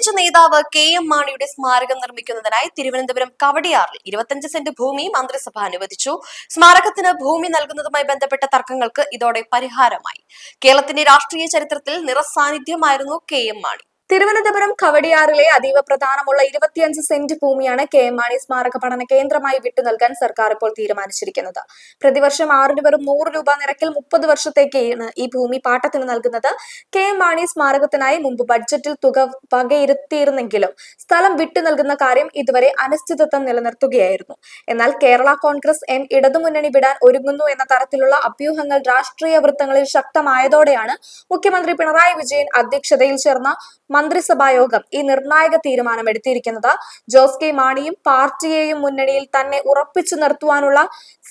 അന്തരിച്ച നേതാവ് KM മാണിയുടെ സ്മാരകം നിർമ്മിക്കുന്നതിനായി തിരുവനന്തപുരം കവടിയാറിൽ 25 സെന്റ് ഭൂമി മന്ത്രിസഭ അനുവദിച്ചു. സ്മാരകത്തിന് ഭൂമി നൽകുന്നതുമായി ബന്ധപ്പെട്ട തർക്കങ്ങൾക്ക് ഇതോടെ പരിഹാരമായി. കേരളത്തിന്റെ രാഷ്ട്രീയ ചരിത്രത്തിൽ നിറസാന്നിധ്യമായിരുന്നു KM മാണി. തിരുവനന്തപുരം കവടിയാറിലെ അതീവ പ്രധാനമുള്ള 25 സെന്റ് ഭൂമിയാണ് KM മാണി സ്മാരക പഠന കേന്ദ്രമായി വിട്ടു നൽകാൻ സർക്കാർ ഇപ്പോൾ തീരുമാനിച്ചിരിക്കുന്നത്. പ്രതിവർഷം 6 വെറും 100 രൂപ നിരക്കിൽ 30 വർഷത്തേക്കാണ് ഈ ഭൂമി പാട്ടത്തിന് നൽകുന്നത്. KM മാണി സ്മാരകത്തിനായി മുമ്പ് ബഡ്ജറ്റിൽ തുക വകയിരുത്തിയിരുന്നെങ്കിലും സ്ഥലം വിട്ടു നൽകുന്ന കാര്യം ഇതുവരെ അനിശ്ചിതത്വം നിലനിർത്തുകയായിരുന്നു. എന്നാൽ കേരള കോൺഗ്രസ് എം ഇടതുമുന്നണി വിടാൻ ഒരുങ്ങുന്നു എന്ന തരത്തിലുള്ള അഭ്യൂഹങ്ങൾ രാഷ്ട്രീയ വൃത്തങ്ങളിൽ ശക്തമായതോടെയാണ് മുഖ്യമന്ത്രി പിണറായി വിജയൻ അധ്യക്ഷതയിൽ ചേർന്ന മന്ത്രിസഭാ യോഗം ഈ നിർണായക തീരുമാനം എടുത്തിരിക്കുന്നത്. ജോസ് കെ മാണിയും പാർട്ടിയെയും മുന്നണിയിൽ തന്നെ ഉറപ്പിച്ചു നിർത്തുവാനുള്ള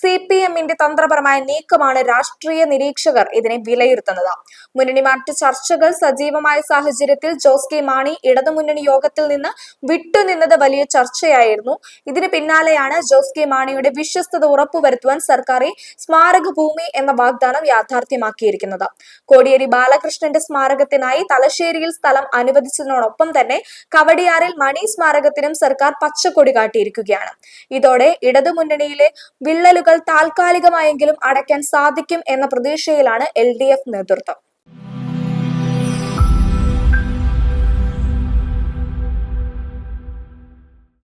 CPM-ന്റെ തന്ത്രപരമായ നീക്കമാണ് രാഷ്ട്രീയ നിരീക്ഷകർ ഇതിനെ വിലയിരുത്തുന്നത്. മുന്നണി മാറ്റ ചർച്ചകൾ സജീവമായ സാഹചര്യത്തിൽ ജോസ് കെ മാണി ഇടതുമുന്നണി യോഗത്തിൽ നിന്ന് വിട്ടുനിന്നത് വലിയ ചർച്ചയായിരുന്നു. ഇതിന് പിന്നാലെയാണ് ജോസ് കെ മാണിയുടെ വിശ്വസ്തത ഉറപ്പുവരുത്തുവാൻ സർക്കാർ സ്മാരക ഭൂമി എന്ന വാഗ്ദാനം യാഥാർത്ഥ്യമാക്കിയിരിക്കുന്നത്. കോടിയേരി ബാലകൃഷ്ണന്റെ സ്മാരകത്തിനായി തലശ്ശേരിയിൽ സ്ഥലം അനുവദിച്ചതിനോടൊപ്പം തന്നെ കവടിയാറിൽ മണി സ്മാരകത്തിനും സർക്കാർ പച്ചക്കൊടി കാട്ടിയിരിക്കുകയാണ്. ഇതോടെ ഇടതുമുന്നണിയിലെ വിള്ളലുകൾ താൽക്കാലികമായെങ്കിലും അടയ്ക്കാൻ സാധിക്കും എന്ന പ്രതീക്ഷയിലാണ് LDF നേതൃത്വം.